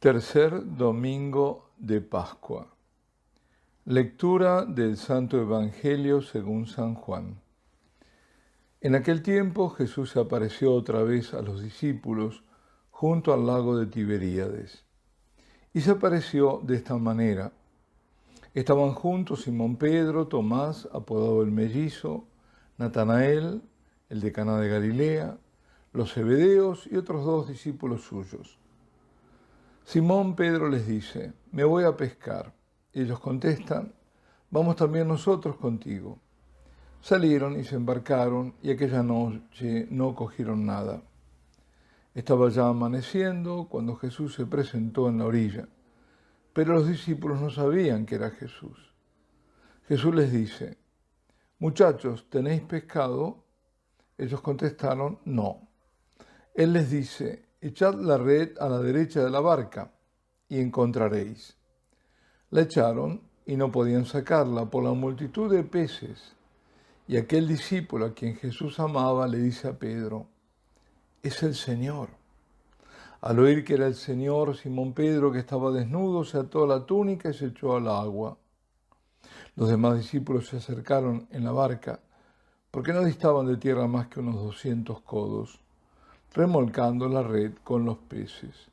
Tercer domingo de Pascua. Lectura del Santo Evangelio según San Juan. En aquel tiempo Jesús se apareció otra vez a los discípulos junto al lago de Tiberíades. Y se apareció de esta manera. Estaban juntos Simón Pedro, Tomás, apodado el Mellizo, Natanael, el de Caná de Galilea, los Zebedeos y otros dos discípulos suyos. Simón Pedro les dice: me voy a pescar. Ellos contestan: vamos también nosotros contigo. Salieron y se embarcaron, y aquella noche no cogieron nada. Estaba ya amaneciendo cuando Jesús se presentó en la orilla, pero los discípulos no sabían que era Jesús. Jesús les dice: muchachos, ¿tenéis pescado? Ellos contestaron: no. Él les dice: echad la red a la derecha de la barca y encontraréis. La echaron y no podían sacarla por la multitud de peces. Y aquel discípulo a quien Jesús amaba le dice a Pedro: es el Señor. Al oír que era el Señor, Simón Pedro, que estaba desnudo, se ató la túnica y se echó al agua. Los demás discípulos se acercaron en la barca, porque no distaban de tierra más que unos 200 codos, remolcando la red con los peces.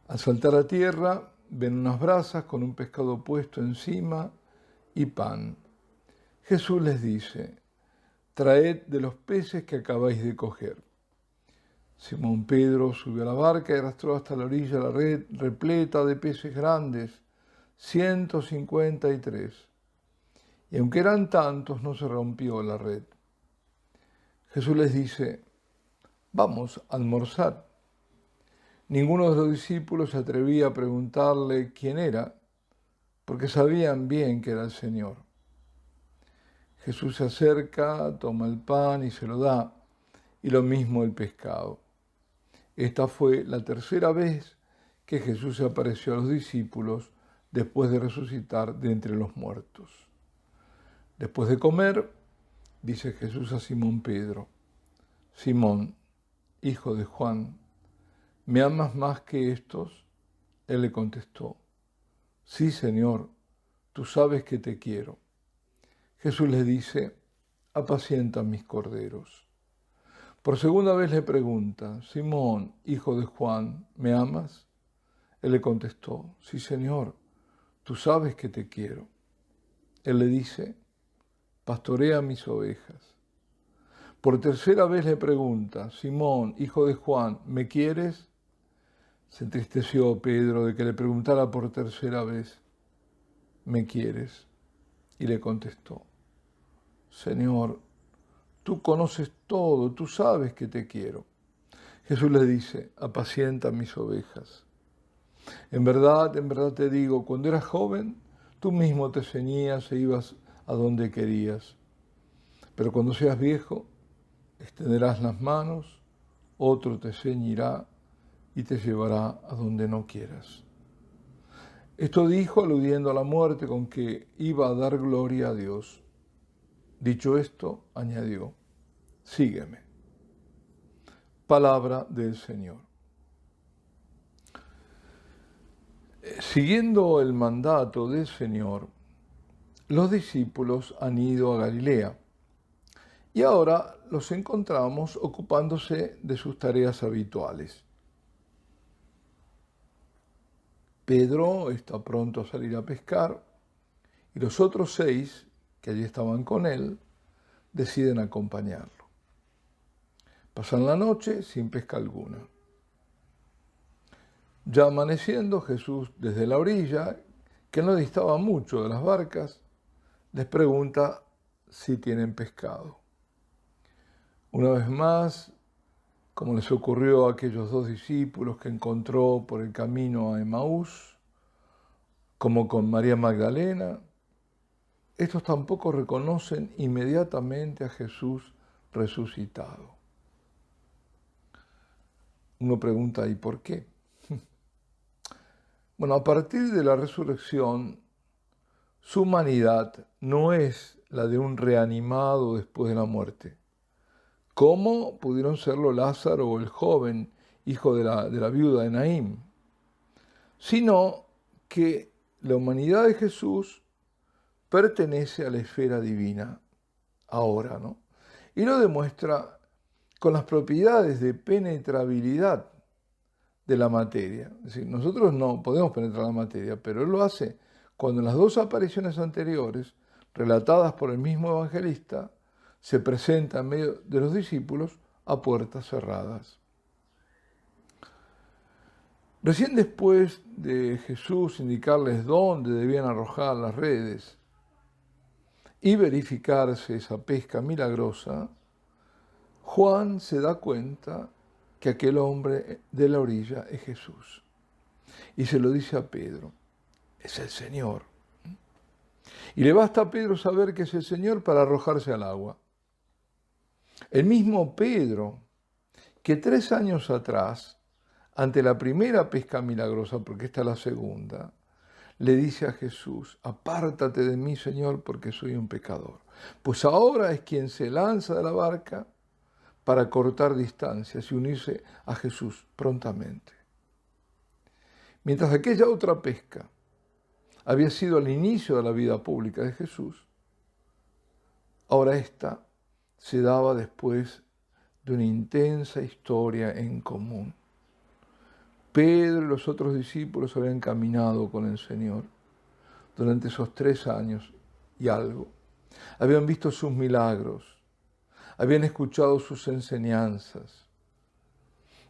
Al saltar a tierra, ven unas brasas con un pescado puesto encima y pan. Jesús les dice: traed de los peces que acabáis de coger. Simón Pedro subió a la barca y arrastró hasta la orilla la red repleta de peces grandes, 153. Y aunque eran tantos, no se rompió la red. Jesús les dice: vamos a almorzar. Ninguno de los discípulos se atrevía a preguntarle quién era, porque sabían bien que era el Señor. Jesús se acerca, toma el pan y se lo da, y lo mismo el pescado. Esta fue la tercera vez que Jesús se apareció a los discípulos después de resucitar de entre los muertos. Después de comer, dice Jesús a Simón Pedro: Simón, hijo de Juan, ¿me amas más que estos? Él le contestó: sí, Señor, tú sabes que te quiero. Jesús le dice: apacienta mis corderos. Por segunda vez le pregunta: Simón, hijo de Juan, ¿me amas? Él le contestó: sí, Señor, tú sabes que te quiero. Él le dice: pastorea mis ovejas. Por tercera vez le pregunta: Simón, hijo de Juan, ¿me quieres? Se entristeció Pedro de que le preguntara por tercera vez: ¿me quieres? Y le contestó: Señor, tú conoces todo, tú sabes que te quiero. Jesús le dice: apacienta mis ovejas. En verdad te digo, cuando eras joven, tú mismo te ceñías e ibas a donde querías. Pero cuando seas viejo, extenderás las manos, otro te ceñirá y te llevará a donde no quieras. Esto dijo aludiendo a la muerte con que iba a dar gloria a Dios. Dicho esto, añadió: sígueme. Palabra del Señor. Siguiendo el mandato del Señor, los discípulos han ido a Galilea y ahora los encontramos ocupándose de sus tareas habituales. Pedro está pronto a salir a pescar y los otros 6 que allí estaban con él deciden acompañarlo. Pasan la noche sin pesca alguna. Ya amaneciendo, Jesús, desde la orilla, que no distaba mucho de las barcas, les pregunta si tienen pescado. Una vez más, como les ocurrió a aquellos 2 discípulos que encontró por el camino a Emaús, como con María Magdalena, estos tampoco reconocen inmediatamente a Jesús resucitado. Uno pregunta: ¿y por qué? Bueno, a partir de la resurrección, su humanidad no es la de un reanimado después de la muerte, como pudieron serlo Lázaro o el joven hijo de la viuda de Naín. sino que la humanidad de Jesús pertenece a la esfera divina ahora, ¿no? Y lo demuestra con las propiedades de penetrabilidad de la materia. Es decir, nosotros no podemos penetrar la materia, pero Él lo hace cuando en las dos apariciones anteriores, relatadas por el mismo evangelista, se presenta en medio de los discípulos a puertas cerradas. Recién después de Jesús indicarles dónde debían arrojar las redes y verificarse esa pesca milagrosa, Juan se da cuenta que aquel hombre de la orilla es Jesús. Y se lo dice a Pedro, es el Señor. Y le basta a Pedro saber que es el Señor para arrojarse al agua. El mismo Pedro que 3 años atrás, ante la primera pesca milagrosa, porque esta es la segunda, le dice a Jesús, apártate de mí, Señor, porque soy un pecador. Pues ahora es quien se lanza de la barca para cortar distancias y unirse a Jesús prontamente. Mientras aquella otra pesca había sido el inicio de la vida pública de Jesús, ahora esta se daba después de una intensa historia en común. Pedro y los otros discípulos habían caminado con el Señor durante esos 3 años y algo. Habían visto sus milagros, habían escuchado sus enseñanzas,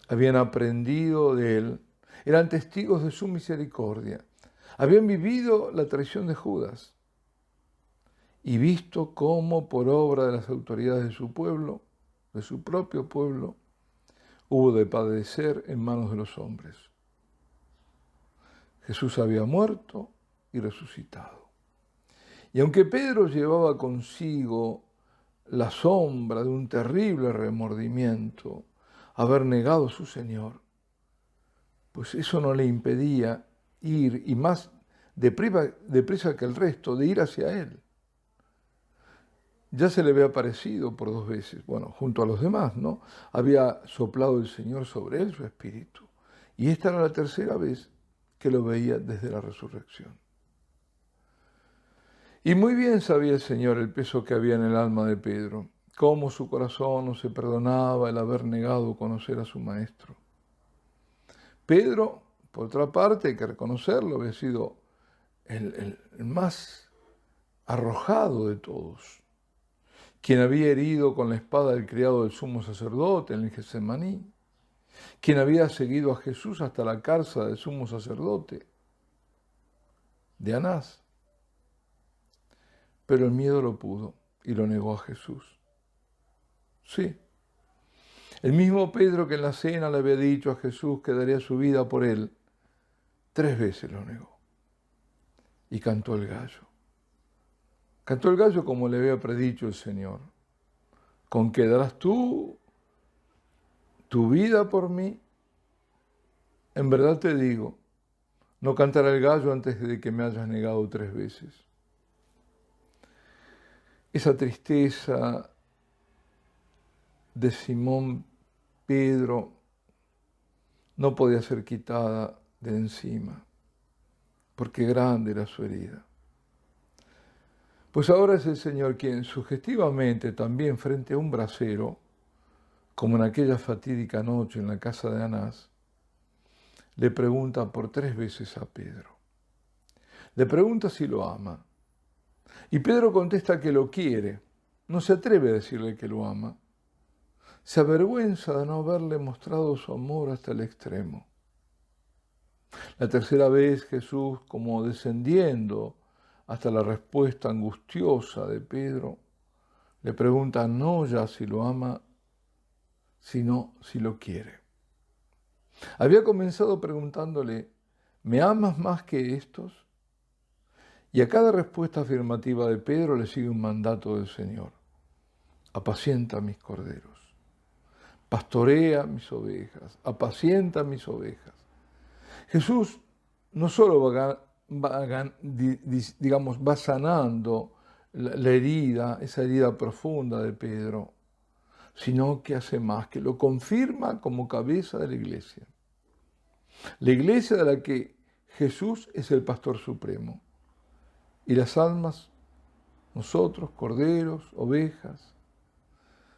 habían aprendido de Él, eran testigos de su misericordia, habían vivido la traición de Judas y visto cómo por obra de las autoridades de su pueblo, de su propio pueblo, hubo de padecer en manos de los hombres. Jesús había muerto y resucitado. Y aunque Pedro llevaba consigo la sombra de un terrible remordimiento, haber negado a su Señor, pues eso no le impedía ir, y más deprisa que el resto, de ir hacia Él. Ya se le había aparecido por 2 veces, bueno, junto a los demás, ¿no? Había soplado el Señor sobre él su espíritu. Y esta era la 3.ª vez que lo veía desde la resurrección. Y muy bien sabía el Señor el peso que había en el alma de Pedro, cómo su corazón no se perdonaba el haber negado conocer a su Maestro. Pedro, por otra parte, hay que reconocerlo, había sido el más arrojado de todos, quien había herido con la espada el criado del sumo sacerdote en el Getsemaní, quien había seguido a Jesús hasta la cárcel del sumo sacerdote, de Anás. Pero el miedo lo pudo y lo negó a Jesús. Sí, el mismo Pedro que en la cena le había dicho a Jesús que daría su vida por él, 3 veces lo negó. Y cantó el gallo. Cantó el gallo como le había predicho el Señor. ¿Con qué darás tú tu vida por mí? En verdad te digo, no cantará el gallo antes de que me hayas negado 3 veces. Esa tristeza de Simón Pedro no podía ser quitada de encima, porque grande era su herida. Pues ahora es el Señor quien sugestivamente, también frente a un brasero, como en aquella fatídica noche en la casa de Anás, le pregunta por 3 veces a Pedro. Le pregunta si lo ama. Y Pedro contesta que lo quiere. No se atreve a decirle que lo ama. Se avergüenza de no haberle mostrado su amor hasta el extremo. La 3.ª vez Jesús, como descendiendo hasta la respuesta angustiosa de Pedro, le pregunta no ya si lo ama, sino si lo quiere. Había comenzado preguntándole, ¿me amas más que estos? Y a cada respuesta afirmativa de Pedro le sigue un mandato del Señor. Apacienta mis corderos, pastorea mis ovejas, apacienta mis ovejas. Jesús no solo va sanando la herida, esa herida profunda de Pedro, sino que hace más, que lo confirma como cabeza de la iglesia. La iglesia de la que Jesús es el pastor supremo. Y las almas, nosotros, corderos, ovejas.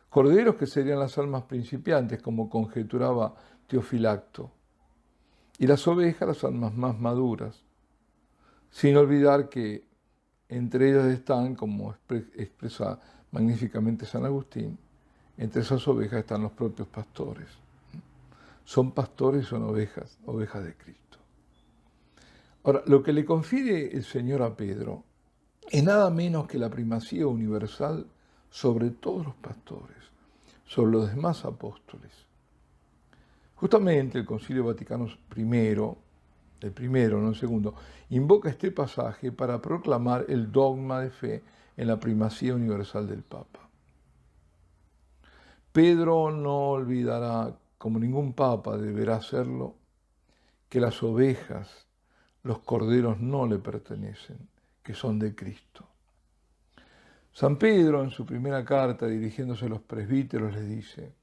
Corderos que serían las almas principiantes, como conjeturaba Teofilacto. Y las ovejas, las almas más maduras. Sin olvidar que entre ellas están, como expresa magníficamente San Agustín, entre esas ovejas están los propios pastores. Son pastores, son ovejas, ovejas de Cristo. Ahora, lo que le confiere el Señor a Pedro es nada menos que la primacía universal sobre todos los pastores, sobre los demás apóstoles. Justamente el Concilio Vaticano I, el primero, no el segundo, invoca este pasaje para proclamar el dogma de fe en la primacía universal del Papa. Pedro no olvidará, como ningún Papa deberá hacerlo, que las ovejas, los corderos no le pertenecen, que son de Cristo. San Pedro, en su primera carta, dirigiéndose a los presbíteros, les dice: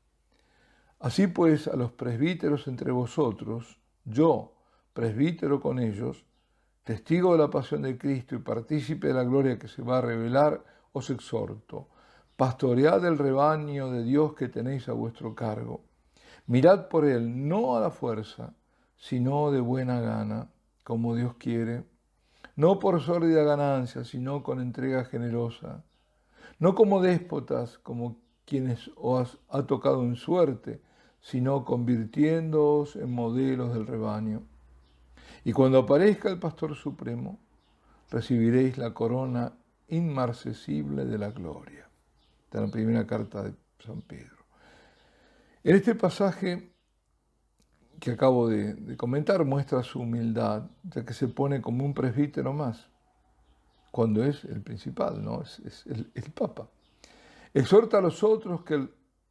así pues, a los presbíteros entre vosotros, yo, presbítero con ellos, testigo de la pasión de Cristo y partícipe de la gloria que se va a revelar, os exhorto: pastoread el rebaño de Dios que tenéis a vuestro cargo. Mirad por él, no a la fuerza, sino de buena gana, como Dios quiere, no por sórdida ganancia, sino con entrega generosa, no como déspotas, como quienes os ha tocado en suerte, sino convirtiéndoos en modelos del rebaño. Y cuando aparezca el Pastor Supremo, recibiréis la corona inmarcesible de la gloria. Esta es la primera carta de San Pedro. En este pasaje que acabo de comentar muestra su humildad, ya que se pone como un presbítero más, cuando es el principal, ¿no? Es el Papa. Exhorta a los otros que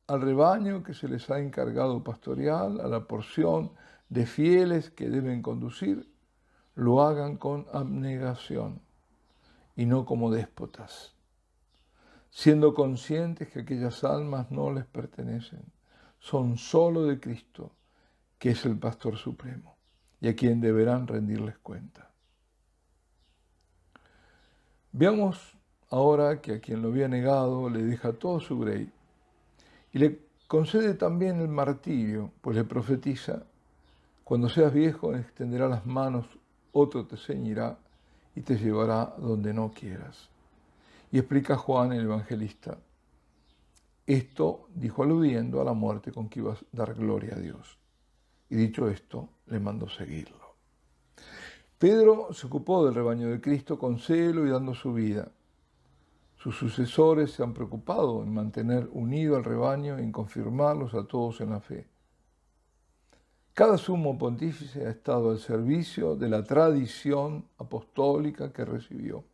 al rebaño que se les ha encargado pastorear, a la porción de fieles que deben conducir, lo hagan con abnegación y no como déspotas, siendo conscientes que aquellas almas no les pertenecen, son solo de Cristo, que es el Pastor Supremo, y a quien deberán rendirles cuenta. Veamos ahora que a quien lo había negado le deja todo su grey y le concede también el martirio, pues le profetiza: cuando seas viejo extenderá las manos, otro te ceñirá y te llevará donde no quieras. Y explica Juan el Evangelista: esto dijo aludiendo a la muerte con que iba a dar gloria a Dios. Y dicho esto, le mandó seguirlo. Pedro se ocupó del rebaño de Cristo con celo y dando su vida. Sus sucesores se han preocupado en mantener unido al rebaño y en confirmarlos a todos en la fe. Cada sumo pontífice ha estado al servicio de la tradición apostólica que recibió.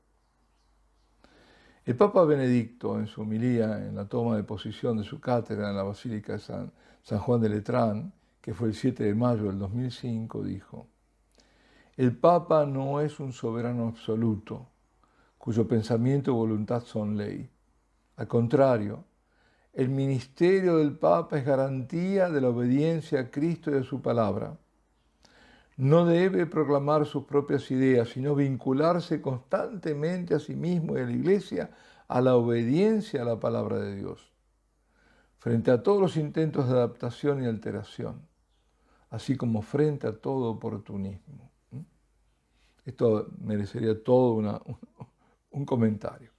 El Papa Benedicto, en su homilía en la toma de posición de su cátedra en la Basílica de San Juan de Letrán, que fue el 7 de mayo del 2005, dijo: el Papa no es un soberano absoluto, cuyo pensamiento y voluntad son ley. Al contrario, el ministerio del Papa es garantía de la obediencia a Cristo y a su palabra. No debe proclamar sus propias ideas, sino vincularse constantemente a sí mismo y a la Iglesia a la obediencia a la palabra de Dios, frente a todos los intentos de adaptación y alteración, así como frente a todo oportunismo. Esto merecería todo un comentario,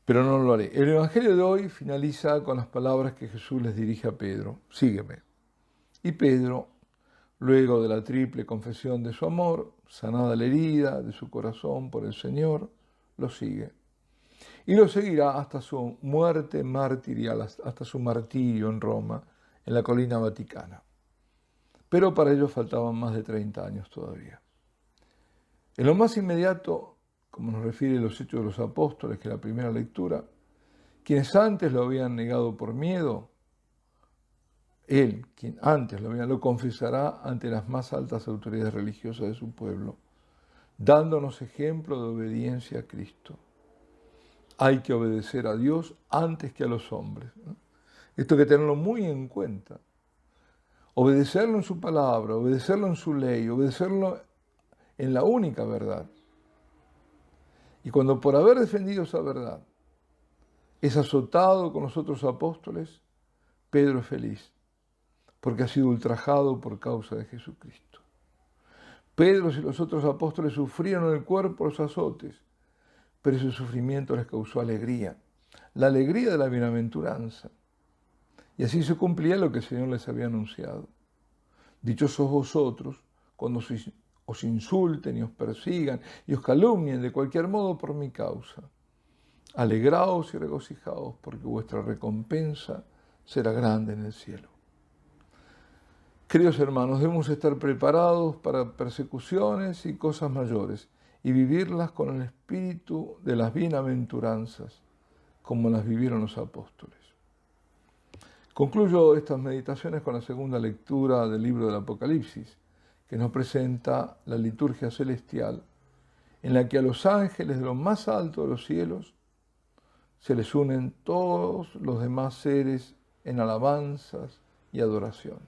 pero no lo haré. El Evangelio de hoy finaliza con las palabras que Jesús les dirige a Pedro: sígueme. Y Pedro, luego de la triple confesión de su amor, sanada la herida de su corazón por el Señor, lo sigue. Y lo seguirá hasta su muerte martirial, hasta su martirio en Roma, en la colina vaticana. Pero para ello faltaban más de 30 años todavía. En lo más inmediato, como nos refiere los Hechos de los Apóstoles, que es la primera lectura, quienes antes lo habían negado por miedo, él, quien antes lo confesará ante las más altas autoridades religiosas de su pueblo, dándonos ejemplo de obediencia a Cristo. Hay que obedecer a Dios antes que a los hombres, ¿no? Esto hay que tenerlo muy en cuenta. Obedecerlo en su palabra, obedecerlo en su ley, obedecerlo en la única verdad. Y cuando por haber defendido esa verdad es azotado con los otros apóstoles, Pedro es feliz, porque ha sido ultrajado por causa de Jesucristo. Pedro y los otros apóstoles sufrieron en el cuerpo los azotes, pero ese sufrimiento les causó alegría, la alegría de la bienaventuranza. Y así se cumplía lo que el Señor les había anunciado. Dichosos vosotros cuando os insulten y os persigan y os calumnien de cualquier modo por mi causa. Alegraos y regocijaos, porque vuestra recompensa será grande en el cielo. Queridos hermanos, debemos estar preparados para persecuciones y cosas mayores y vivirlas con el espíritu de las bienaventuranzas, como las vivieron los apóstoles. Concluyo estas meditaciones con la segunda lectura del libro del Apocalipsis, que nos presenta la liturgia celestial, en la que a los ángeles de lo más alto de los cielos se les unen todos los demás seres en alabanzas y adoración.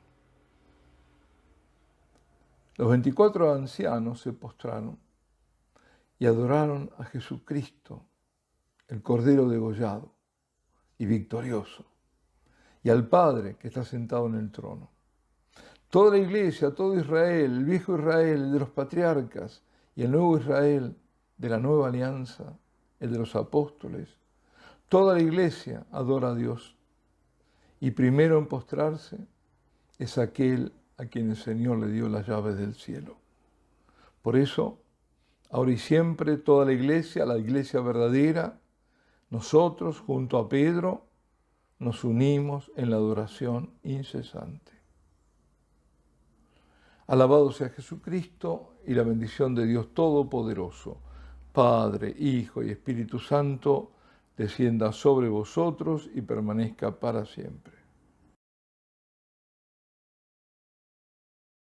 Los 24 ancianos se postraron y adoraron a Jesucristo, el Cordero degollado y victorioso, y al Padre que está sentado en el trono. Toda la iglesia, todo Israel, el viejo Israel, el de los patriarcas, y el nuevo Israel de la nueva alianza, el de los apóstoles, toda la iglesia adora a Dios. Y primero en postrarse es aquel a quien el Señor le dio las llaves del cielo. Por eso, ahora y siempre, toda la iglesia verdadera, nosotros, junto a Pedro, nos unimos en la adoración incesante. Alabado sea Jesucristo, y la bendición de Dios Todopoderoso, Padre, Hijo y Espíritu Santo, descienda sobre vosotros y permanezca para siempre.